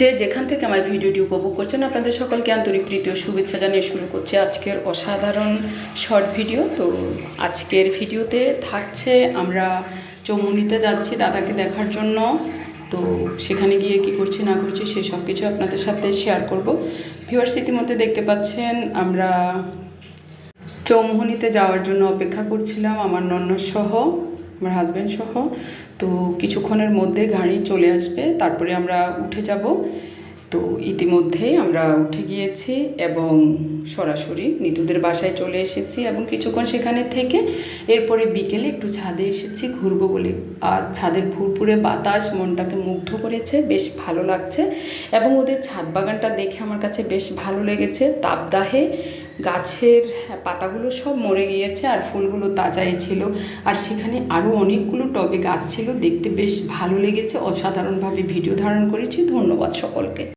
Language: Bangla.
যে যেখান থেকে আমার ভিডিওটি উপভোগ করছেন আপনাদের সকলকে আন্তরিক প্রীতি ও শুভেচ্ছা জানিয়ে শুরু করছি আজকের অসাধারণ শর্ট ভিডিও। তো আজকের ভিডিওতে থাকছে আমরা চৌমুহনীতে যাচ্ছি দাদাকে দেখার জন্য। তো সেখানে গিয়ে কি করছি না করছি সেই সব কিছু আপনাদের সাথে শেয়ার করব। ভিউয়ার্স, ইতিমধ্যে দেখতে পাচ্ছেন আমরা চৌমুহনীতে যাওয়ার জন্য অপেক্ষা করছিলাম আমার ননদ সহ, আমার হাজব্যান্ড সহ। তো কিছুক্ষণের মধ্যে গাড়ি চলে আসবে, তারপরে আমরা উঠে যাব। তো ইতিমধ্যেই আমরা উঠে গিয়েছি এবং সরাসরি নিতুদের বাসায় চলে এসেছি এবং কিছুক্ষণ সেখানে থেকে এরপরে বিকেলে একটু ছাদে এসেছি ঘুরবো বলে। আর ছাদের ফুরফুরে বাতাস মনটাকে মুগ্ধ করেছে, বেশ ভালো লাগছে। এবং ওদের ছাদ বাগানটা দেখে আমার কাছে বেশ ভালো লেগেছে। তাপদাহে গাছের পাতাগুলো সব মরে গিয়েছে আর ফুলগুলো তাজাই ছিল। আর সেখানে আরও অনেকগুলো টবে গাছ ছিল, দেখতে বেশ ভালো লেগেছে। অসাধারণভাবে ভিডিও ধারণ করেছি। ধন্যবাদ সকলকে।